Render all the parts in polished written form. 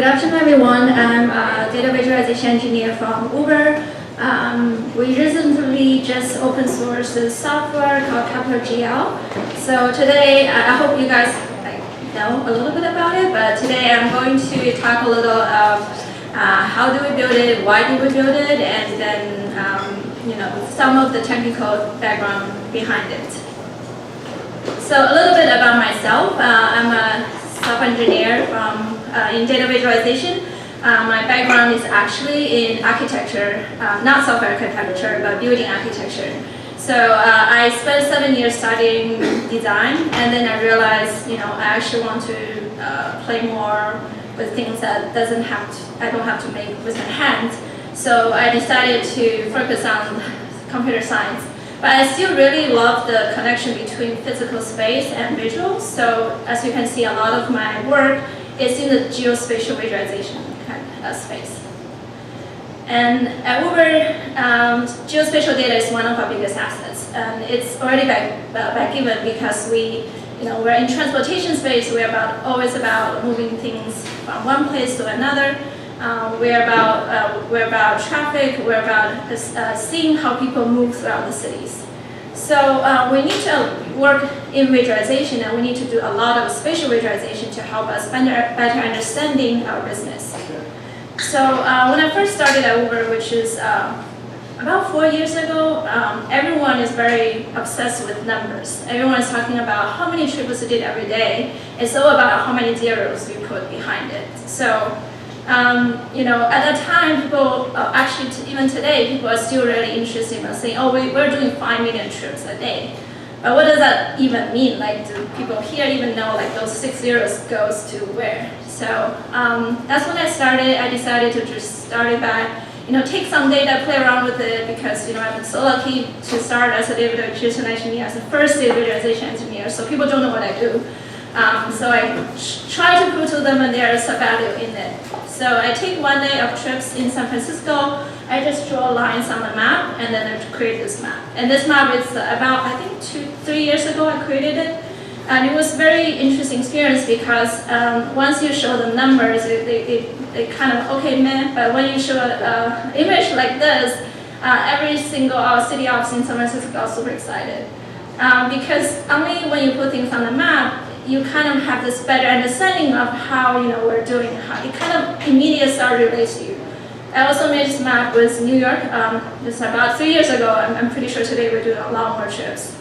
Good afternoon, everyone. I'm a data visualization engineer from Uber. We recently just open sourced the software called Kleper.gl. So today, I hope you guys know a little bit about it, but today I'm going to talk a little of how do we build it, why do we build it, and then some of the technical background behind it. So a little bit about myself. I'm a software engineer in data visualization. My background is actually in architecture, not software architecture, but building architecture. So I spent 7 years studying design, and then I realized, I actually want to play more with things that I don't have to make with my hands. So I decided to focus on computer science. But I still really love the connection between physical space and visuals. So as you can see, a lot of my work is in the geospatial visualization space. And at Uber, geospatial data is one of our biggest assets. And it's already back given because we're in transportation space. We're always about moving things from one place to another. We're about traffic. We're about seeing how people move throughout the cities. So we need to work in visualization, and we need to do a lot of spatial visualization to help us better understanding our business. So when I first started at Uber, which is about 4 years ago, everyone is very obsessed with numbers. Everyone is talking about how many trips you did every day. It's all about how many zeros you put behind it. So at that time, people, actually even today, people are still really interested in saying, oh, we're doing 5 million trips a day. But what does that even mean? Like, do people here even know like those 6 zeros goes to where? So that's when I started. I decided to just start it by, take some data, play around with it, because I'm so lucky to start as a data visualization engineer, as the first data visualization engineer. So people don't know what I do. So I try to prove to them that there is a value in it. So I take 1 day of trips in San Francisco. I just draw lines on the map, and then I create this map. And this map is about, I think, 2-3 years ago I created it. And it was a very interesting experience because once you show them numbers, they kind of, okay, man, but when you show an image like this, every single city office in San Francisco is super excited. Because only when you put things on the map, you kind of have this better understanding of how we're doing, how it kind of immediately relates to you. I also made this map with New York. This is about 3 years ago. I'm pretty sure today we're doing a lot more trips.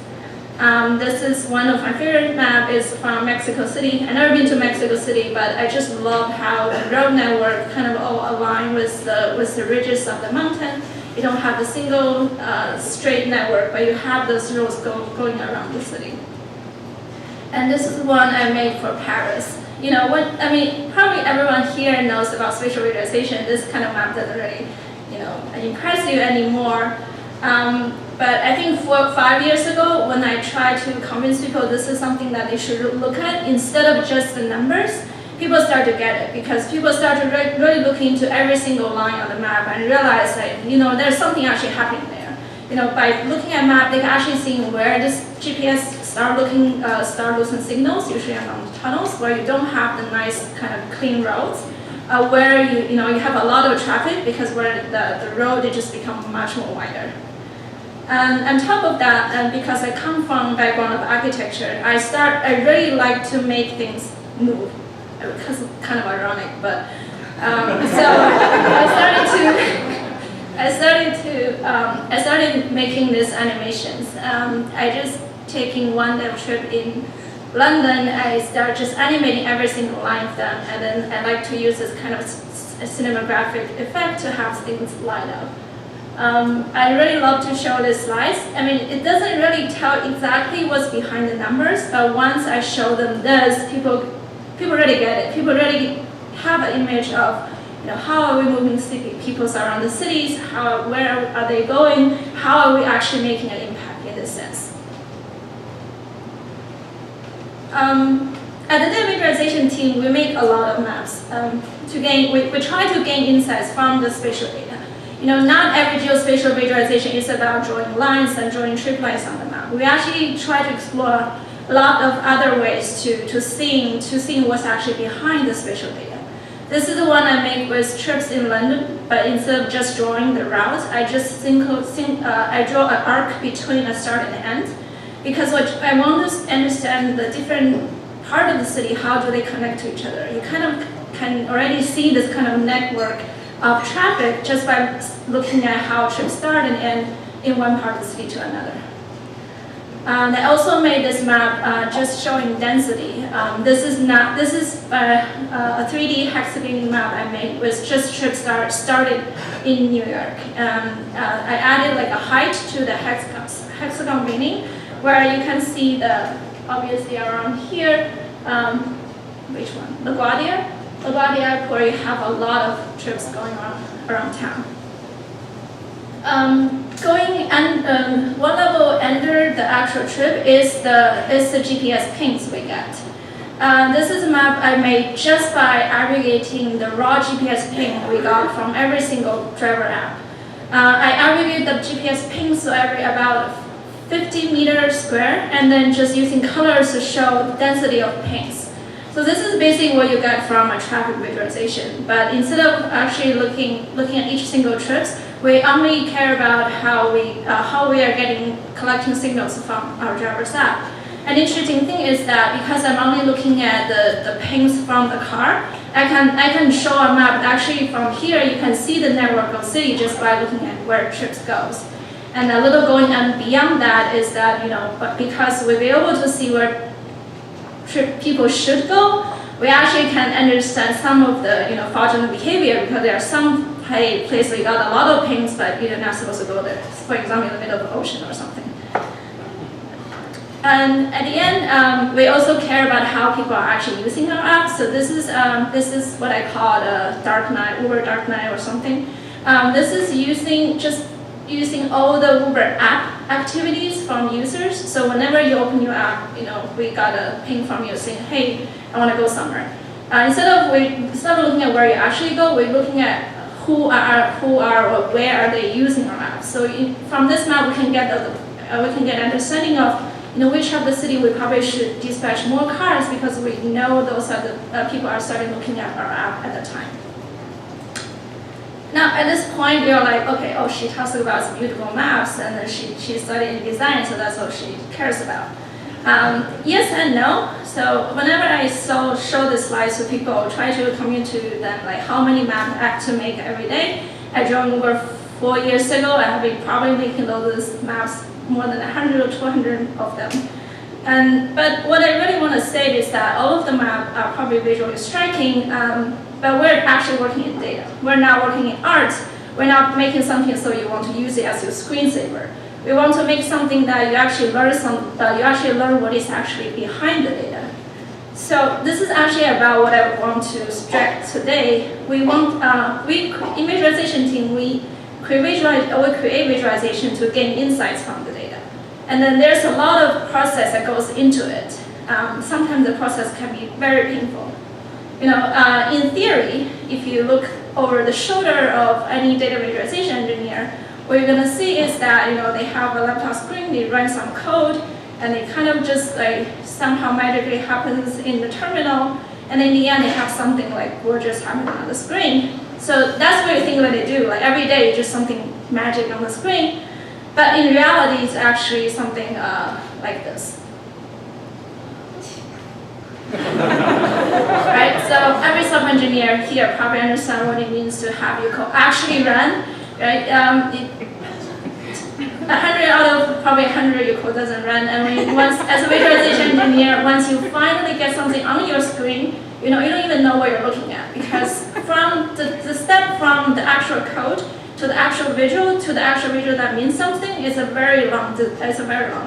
This is one of my favorite maps. Is from Mexico City. I've never been to Mexico City, but I just love how the road network kind of all align with the ridges of the mountain. You don't have a single straight network, but you have those roads going around the city. And this is one I made for Paris. Probably everyone here knows about spatial visualization. This kind of map doesn't really, impress you anymore. But I think 4 or 5 years ago, when I tried to convince people this is something that they should look at instead of just the numbers, people start to get it because people start to really look into every single line on the map and realize that there's something actually happening there. By looking at map, they can actually see where this GPS start losing signals, usually around tunnels where you don't have the nice kind of clean roads, where you have a lot of traffic because where the road it just become much more wider. And on top of that, because I come from a background of architecture, I really like to make things move. Because it's kind of ironic, but so I started making these animations. I just taking 1 day trip in London. I start just animating every single line of them, and then I like to use this kind of a cinematographic effect to have things light up. I really love to show these slides. It doesn't really tell exactly what's behind the numbers, but once I show them this, people really get it. People really have an image of how are we moving people around the cities, where are they going, how are we actually making an impact in this sense. At the data visualization team, we make a lot of maps. We try to gain insights from the spatial data. Not every geospatial visualization is about drawing lines and drawing trip lines on the map. We actually try to explore a lot of other ways to seeing what's actually behind the spatial data. This is the one I make with trips in London, but instead of just drawing the route, I just I draw an arc between a start and end, because what I want to understand the different part of the city, how do they connect to each other? You kind of can already see this kind of network of traffic just by looking at how trips start and end in one part of the city to another. I also made this map just showing density. This is a 3D hexagon map I made with just trips started in New York. I added like a height to the hexagon meaning, where you can see the, obviously around here, which one? LaGuardia, where you have a lot of trips going on around town. One level under the actual trip is the GPS pings we get. This is a map I made just by aggregating the raw GPS ping we got from every single driver app. I aggregate the GPS pings so every about 50 meters square, and then just using colors to show the density of pings. So this is basically what you get from a traffic visualization. But instead of actually looking at each single trips, we only care about how we are collecting signals from our driver's app. An interesting thing is that because I'm only looking at the pings from the car, I can show a map. Actually, from here you can see the network of city just by looking at where trips goes. And a little going on beyond that is that, but because we'll be able to see where people should go, we actually can understand some of the fraudulent behavior, because there are some places we got a lot of pings, but you're not supposed to go there. For example, in the middle of the ocean or something. And at the end, we also care about how people are actually using our app. So this is what I call a dark night, Uber dark night or something. This is using all the Uber app activities from users. So whenever you open your app, we got a ping from you saying, hey, I want to go somewhere. Instead of looking at where you actually go, we're looking at who are or where are they using our app. So from this map, we can get understanding of which of the city we probably should dispatch more cars, because we know those are the people are starting looking at our app at the time. Now, at this point, you're like, okay, she talks about some beautiful maps, and then she studied design, so that's what she cares about. Yes and no. So whenever I show this slide to people, try to communicate to them like how many maps I have to make every day. I joined Uber 4 years ago. I have been probably making those maps more than 100 or 200 of them. But what I really want to say is that all of the maps are probably visually striking, but we're actually working in data. We're not working in art. We're not making something so you want to use it as your screensaver. We want to make something that you actually learn what is actually behind the data. So this is actually about what I want to stress today. In visualization team, we create visualization to gain insights from the data. And then there's a lot of process that goes into it. Sometimes the process can be very painful. In theory, if you look over the shoulder of any data visualization engineer, what you're going to see is that they have a laptop screen, they run some code, and it kind of just like somehow magically happens in the terminal, and in the end they have something like gorgeous happening on the screen. So that's what you think that they do. Like every day, just something magic on the screen, but in reality, it's actually something like this. Right. So every software engineer here probably understand what it means to have your code actually run. Right? 100 out of probably 100 your code doesn't run, and as a visualization engineer, once you finally get something on your screen, you don't even know what you're looking at, because from the step from the actual code to the actual visual that means something is a very long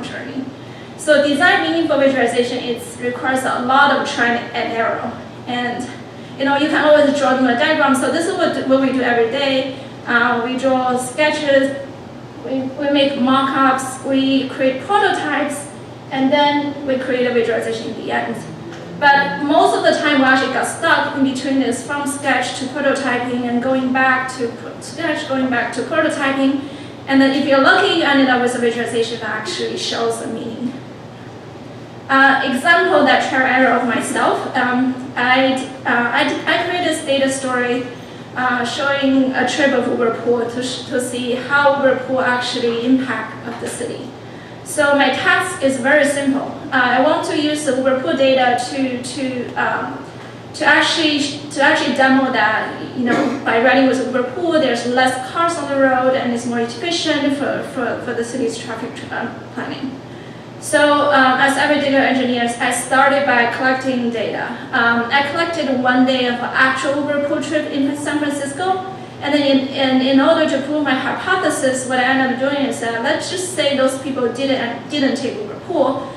journey. So design meaningful visualization requires a lot of trial and error, and you can always draw them a diagram. So this is what we do every day. We draw sketches, we make mock-ups, we create prototypes, and then we create a visualization in the end. But most of the time we actually got stuck in between this, from sketch to prototyping and going back to sketch, going back to prototyping. And then if you're lucky, you ended up with a visualization that actually shows the meaning. Example that trial error of myself. I created this data story showing a trip of Uber pool to see how Uber pool actually impact of the city. So my task is very simple. I want to use the Uber pool data to actually demo that, by running with Uber pool, there's less cars on the road and it's more efficient for the city's traffic planning. So as every data engineer, I started by collecting data. I collected 1 day of actual Uber pool trip in San Francisco, and then in order to prove my hypothesis, what I ended up doing is let's just say those people didn't take Uber pool.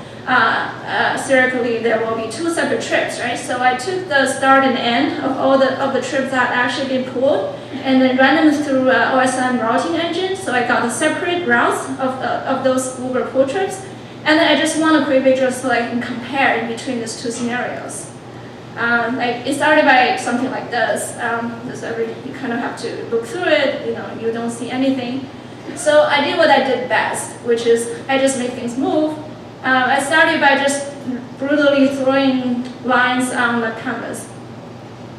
Theoretically, there will be 2 separate trips, right? So I took the start and end of all the trips that actually been pulled, and then ran them through OSM routing engine. So I got the separate routes of those Uber pool trips. And then I just want to create visuals so I can compare in between these 2 scenarios. It started by something like this. You kind of have to look through it. You don't see anything. So I did what I did best, which is I just make things move. I started by just brutally throwing lines on the canvas.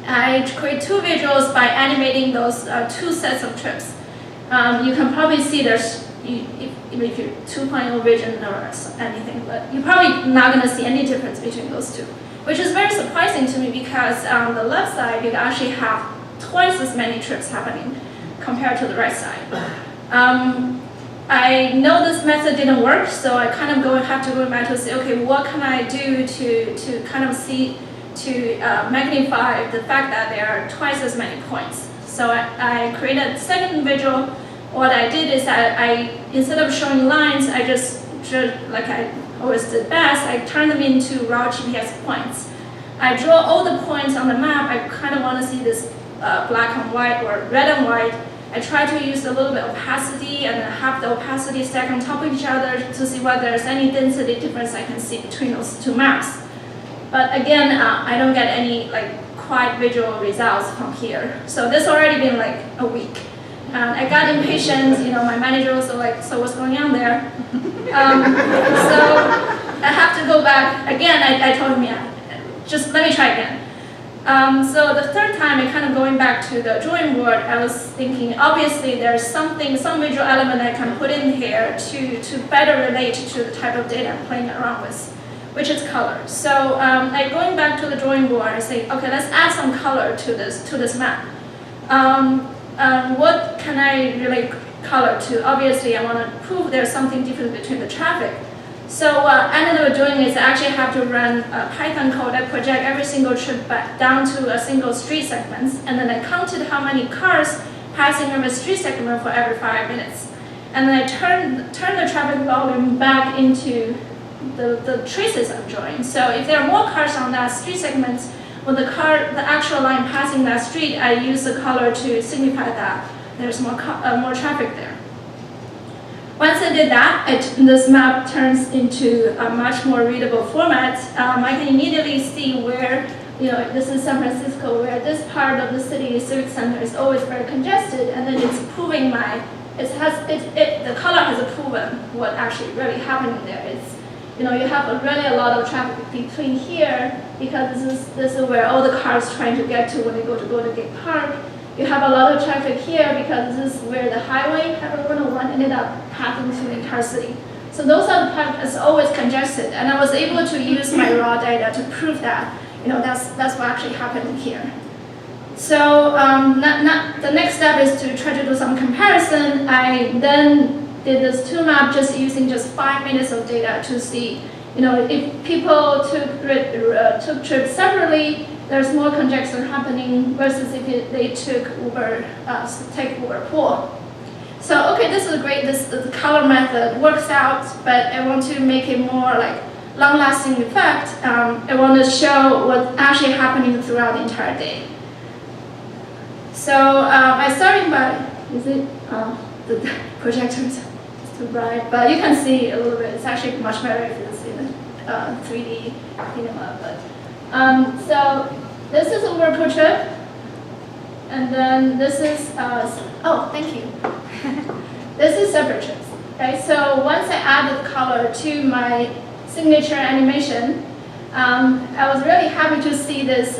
I create 2 visuals by animating those 2 sets of trips. You can probably see there's if you're 2.0 vision or anything, but you're probably not going to see any difference between those 2, which is very surprising to me because on the left side, you actually have twice as many trips happening compared to the right side. I know this method didn't work, so I kind of have to go back to say, okay, what can I do to kind of magnify the fact that there are twice as many points. So I created a second visual. What I did is I instead of showing lines, I just like I always did best, I turned them into raw GPS points. I draw all the points on the map. I kind of want to see this black and white or red and white. I try to use a little bit of opacity and have the opacity stack on top of each other to see whether there's any density difference I can see between those 2 maps. But again, I don't get any quite visual results from here. So this already been like a week. I got impatient, my manager was like, so what's going on there? So I have to go back. Again, I told him, just let me try again. So the third time, I kind of going back to the drawing board, I was thinking, obviously there's some visual element I can put in here to better relate to the type of data I'm playing around with, which is color. So going back to the drawing board, I say, okay, let's add some color to this map. What can I relate color to? Obviously, I want to prove there's something different between the traffic. So what I ended up doing is I actually have to run a Python code that project every single trip back down to a single street segment, and then I counted how many cars passing over a street segment for every 5 minutes. And then I turn the traffic volume back into the traces I'm drawing. So if there are more cars on that street segment, when the actual line passing that street, I use the color to signify that there's more traffic there. Once I did that, this map turns into a much more readable format. I can immediately see where, this is San Francisco, where this part of the city civic center is always very congested, and then it's proving the color has proven what actually really happening there. It's, you have really a lot of traffic between here because this is where all the cars trying to get to when they go to Golden Gate Park. You have a lot of traffic here because this is where the highway, Highway 101, ended up passing through the entire city. So those are the parts that's always congested, and I was able to use my raw data to prove that, that's what actually happened here. So the next step is to try to do some comparison. I then did this 2 map just using just 5 minutes of data to see, if people took trips separately, there's more congestion happening versus if they took take Uber pool. So okay, this is great. The color method works out, but I want to make it more long-lasting effect. I want to show what's actually happening throughout the entire day. So I started by the projector is too bright, but you can see a little bit. It's actually much better if it's in 3D cinema. But so this is Uber pool trip, and then this is thank you. This is separate trips, right? So once I added color to my signature animation, I was really happy to see this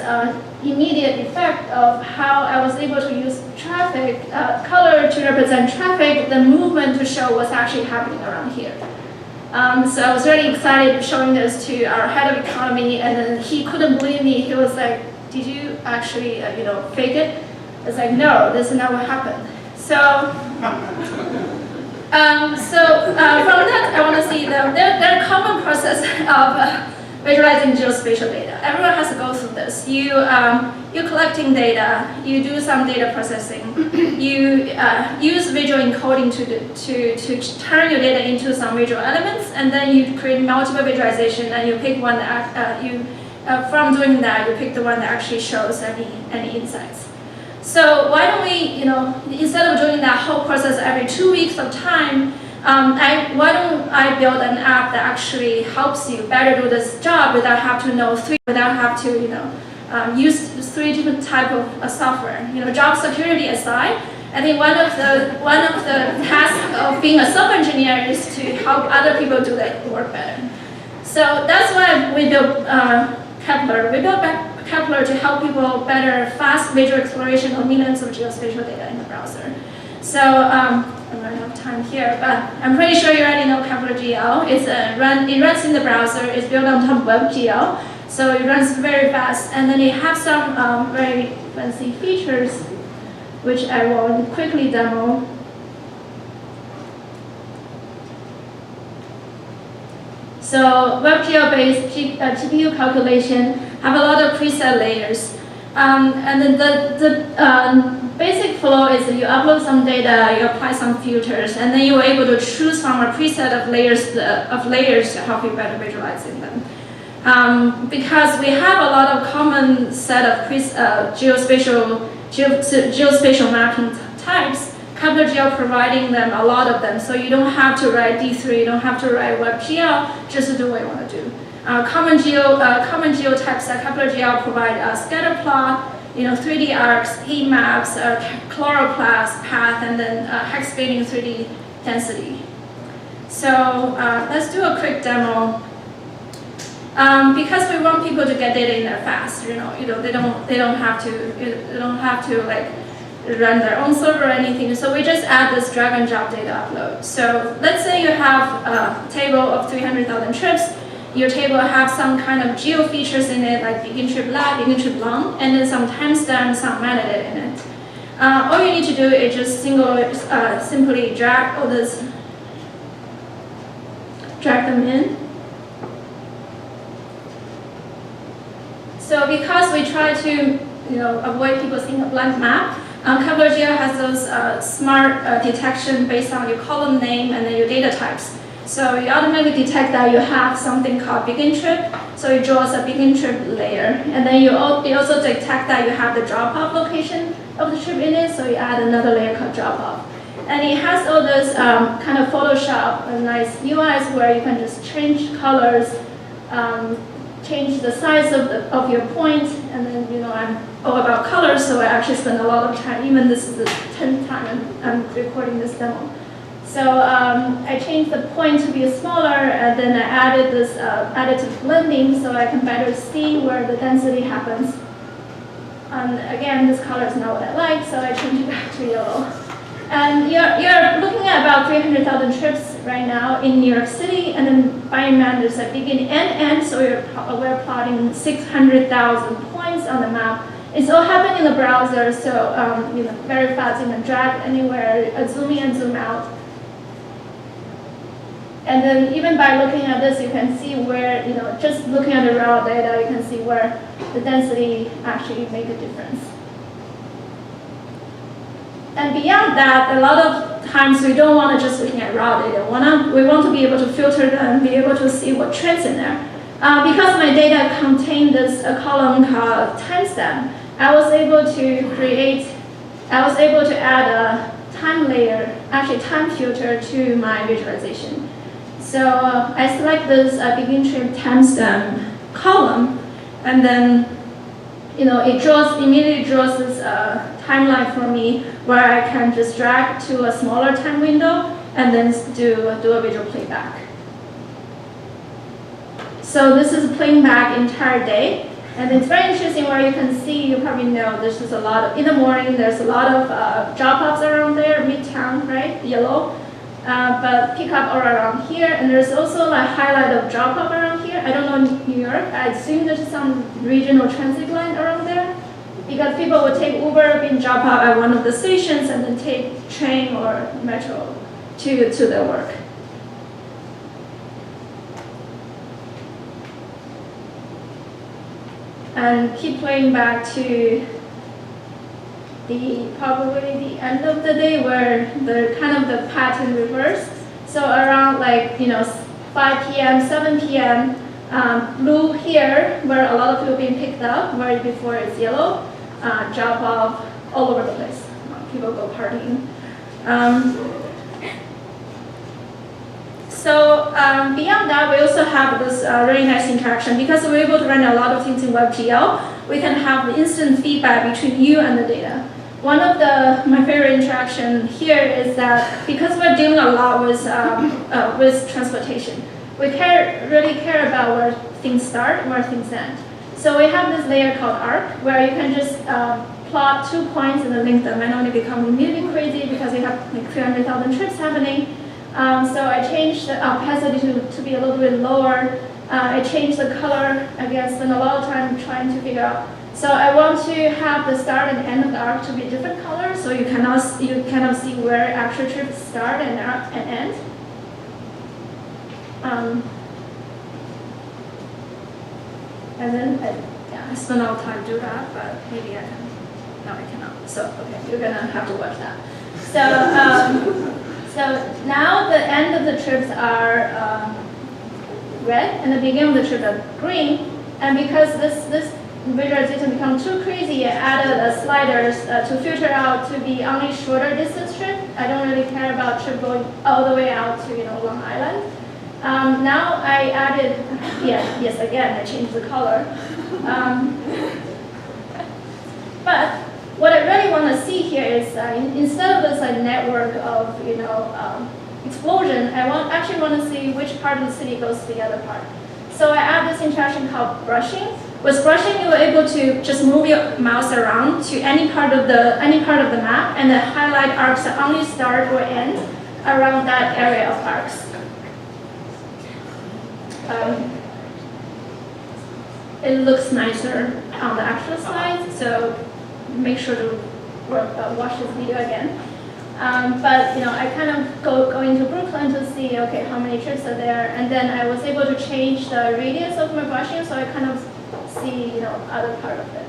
immediate effect of how I was able to use traffic, color to represent traffic, the movement to show what's actually happening around here. So I was really excited showing this to our head of economy, and then he couldn't believe me. He was like, "Did you actually, fake it?" I was like, "No, this never happened." So, from that, I want to see there are common process of visualizing geospatial data. Everyone has to go through this. You're collecting data. You do some data processing. You use visual encoding to turn your data into some visual elements, and then you create multiple visualization, and you pick one that from doing that, you pick the one that actually shows any insights. So why don't we, instead of doing that whole process every 2 weeks of time, why don't I build an app that actually helps you better do this job without have to use 3 different type of software. Job security aside, I think one of the tasks of being a software engineer is to help other people do that work better. So that's why we built Kepler. We built Kepler to help people better fast visual exploration of millions of geospatial data in the browser. So I'm running out of time here, but I'm pretty sure you already know Kleper.gl. It runs in the browser. It's built on top of WebGL, so it runs very fast. And then it has some very fancy features, which I will quickly demo. So WebGL-based GPU calculation have a lot of preset layers. And then the basic flow is that you upload some data, you apply some filters, and then you're able to choose from a preset of layers to help you better visualizing them. Because we have a lot of common set of geospatial mapping types, Kepler.gl providing them a lot of them, so you don't have to write D3, you don't have to write WebGL just to do what you want to do. Common geotypes like Kepler.gl provide a scatter plot, 3D arcs, heat maps, chloroplast path, and then hex spanning 3D density. So let's do a quick demo. Because we want people to get data in there fast, they don't have to like run their own server or anything. So we just add this drag and drop data upload. So let's say you have a table of 300,000 trips. Your table have some kind of geo features in it, like begin trip lat, begin trip long, and then some timestamp, some metadata in it. All you need to do is just simply drag all this, drag them in. So because we try to avoid people seeing a blank map, Kepler.gl has those smart detection based on your column name and then your data types. So you automatically detect that you have something called begin trip, so it draws a begin trip layer. And then it also detect that you have the drop-off location of the trip in it, so you add another layer called drop-off. And it has all this kind of Photoshop, nice UIs where you can just change colors, change the size of your point, and then I'm all about colors, so I actually spend a lot of time. Even this is the 10th time I'm recording this demo. So I changed the point to be smaller, and then I added this additive blending so I can better see where the density happens. And again, this color is not what I like, so I changed it back to yellow. And you're looking at about 300,000 trips right now in New York City, and then by man there's a begin and end, so we're plotting 600,000 points on the map. It's all happening in the browser, so very fast. You can drag anywhere, zoom in and zoom out. And then even by looking at this, you can see where, just looking at the raw data, you can see where the density actually make a difference. And beyond that, a lot of times we don't want to just looking at raw data. We want to be able to filter them, be able to see what trends in there. Because my data contained this column called timestamp, I was able to add a time layer, actually time filter to my visualization. So I select this begin trip timestamp column, and then it immediately draws this timeline for me where I can just drag to a smaller time window and then do a visual playback. So this is playing back entire day. And it's very interesting where you can see, you probably know, there's just a lot of, in the morning, there's a lot of drop-offs around there, midtown, right, yellow. But pick up all around here. And there's also a highlight of drop-off around here. I don't know New York. I assume there's some regional transit line around there. Because people would take Uber, being dropped off at one of the stations, and then take train or metro to their work. And keep playing back to probably the end of the day where the kind of the pattern reversed. So around 5 p.m., 7 p.m., blue here where a lot of people being picked up, where before it's yellow, drop off all over the place. People go partying. So beyond that, we also have this really nice interaction. Because we're able to run a lot of things in WebGL, we can have instant feedback between you and the data. One of my favorite interaction here is that because we're dealing a lot with transportation, we really care about where things start, where things end. So we have this layer called arc, where you can just plot 2 points and then link them. I know it becomes immediately crazy because we have 300,000 trips happening. So I changed the opacity to be a little bit lower. I changed the color, I guess, spent a lot of time trying to figure out. So I want to have the start and end of the arc to be different colors, so you kind of see where actual trips start and end. And then I spent a lot of time to do that, but maybe I can. No, I cannot. So okay, you're gonna have to watch that. So. So now the end of the trips are red, and the beginning of the trip are green. And because this visualization becomes too crazy, I added sliders to filter out to be only shorter distance trip. I don't really care about trip going all the way out to Long Island. Now I added, yes, again I changed the color. But what I really want to see here is instead of this network of explosion, I actually want to see which part of the city goes to the other part. So I add this interaction called brushing. With brushing, you're able to just move your mouse around to any part of the map, and then highlight arcs that only start or end around that area of arcs. It looks nicer on the actual slide, so make sure to watch this video again. But I kind of go into Brooklyn to see, okay, how many trips are there, and then I was able to change the radius of my brushing, so I kind of see other part of it.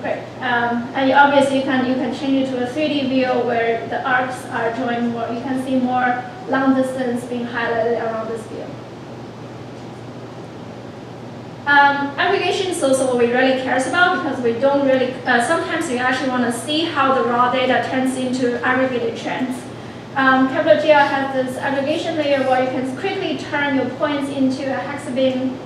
Great. And obviously you can change it to a 3D view where the arcs are joined more. You can see more long distance being highlighted around this view. Aggregation is also what we really cares about, because we don't really, sometimes we actually want to see how the raw data turns into aggregated trends. Kleper.gl has this aggregation layer where you can quickly turn your points into a hexagon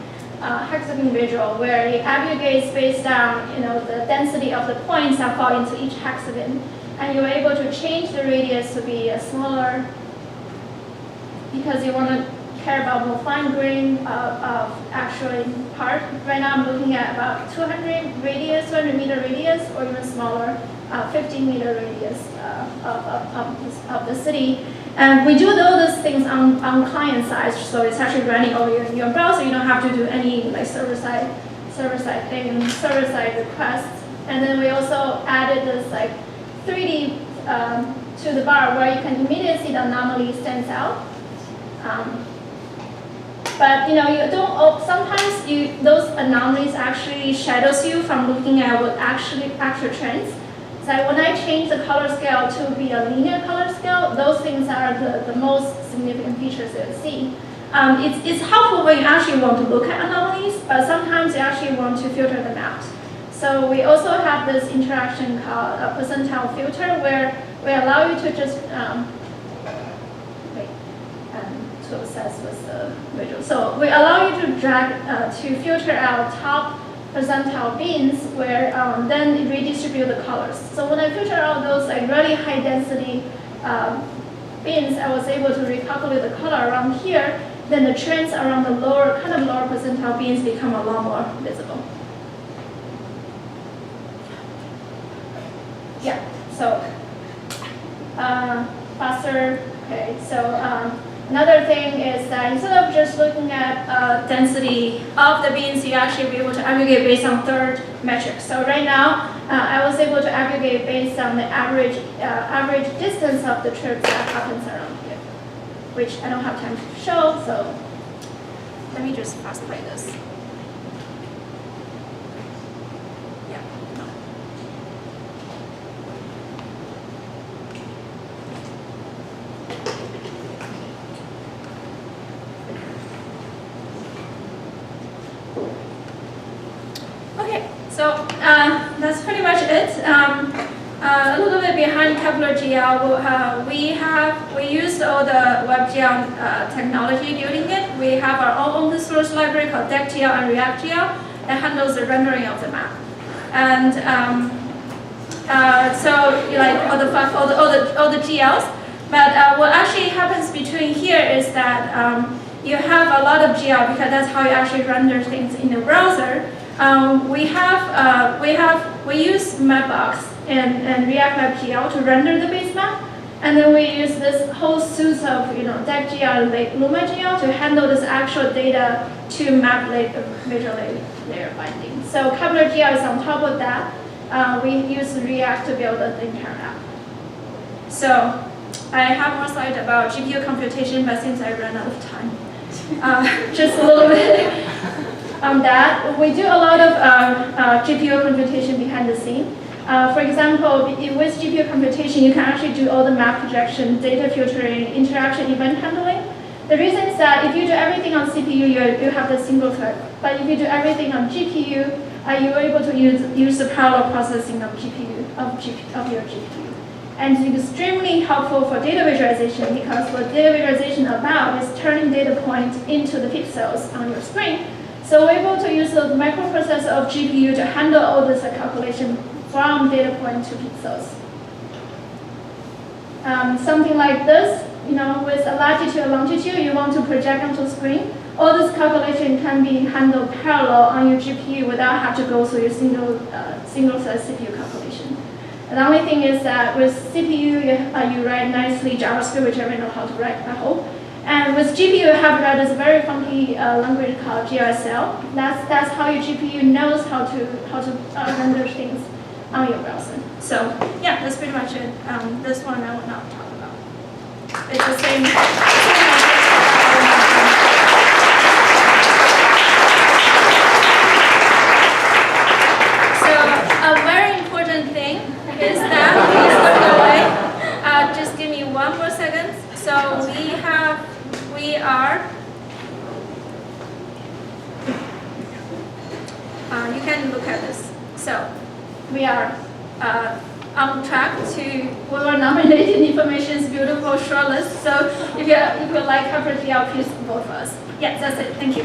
visual, where it aggregates based on the density of the points that fall into each hexagon, and you're able to change the radius to be smaller because you want to care about more fine grain of actual part. Right now I'm looking at about 200 meter radius, or even smaller, 15-meter radius of the city. And we do all those things on client side, so it's actually running all in your browser. You don't have to do any server-side requests. And then we also added this 3D to the bar where you can immediately see the anomaly stands out. But you don't. Sometimes those anomalies actually shadows you from looking at what actual trends. So when I change the color scale to be a linear color scale, those things are the most significant features that you see. It's helpful when you actually want to look at anomalies, but sometimes you actually want to filter them out. So we also have this interaction called a percentile filter, where we allow you to just to obsess with the visual. So we allow you to drag to filter out top percentile bins, where then redistribute the colors. So when I filter out those really high density bins, I was able to recalculate the color around here, then the trends around the lower percentile beans become a lot more visible. Yeah, so faster. Okay, so another thing is that instead of just looking at density of the beans, you actually be able to aggregate based on third metric. So right now, I was able to aggregate based on the average distance of the trips that happens around here, which I don't have time to show. So let me just fast play this. Yeah. Okay, so that's pretty much it. A little bit behind Kleper.gl, we used all the WebGL technology building it. We have our own open source library called Deck.gl and React.gl that handles the rendering of the map. And so like all the GLs. But what actually happens between here is that you have a lot of GL because that's how you actually render things in the browser. We use Mapbox and React Map GL to render the base map, and then we use this whole suite of Deck.gl and Luma.gl to handle this actual data to map visual layer binding. So Kleper.gl is on top of that. We use React to build the entire app. So I have more slides about GPU computation, but since I ran out of time, just a little bit on that. We do a lot of GPU computation behind the scene. For example, with GPU computation, you can actually do all the map projection, data filtering, interaction event handling. The reason is that if you do everything on CPU, you have the single thread. But if you do everything on GPU, you are able to use the parallel processing of your GPU. And it's extremely helpful for data visualization because what data visualization is about is turning data points into the pixels on your screen. So we're able to use the microprocessor of GPU to handle all this calculation from data point to pixels. Something like this, with a latitude and longitude, you want to project onto the screen. All this calculation can be handled parallel on your GPU without having to go through your single set CPU calculation. The only thing is that with CPU, you write nicely JavaScript, which I know how to write, I hope. And with GPU, you have read this very funky language called GSL. That's how your GPU knows how to render things on your browser. So yeah, that's pretty much it. This one I will not talk about. It's the same. So a very important thing is that please don't go away. Just give me one more second. So you can look at this. So we are on track we were nominated Information's Beautiful Shortlist. So if you like Kleper.gl, please vote for us. Yeah, that's it. Thank you.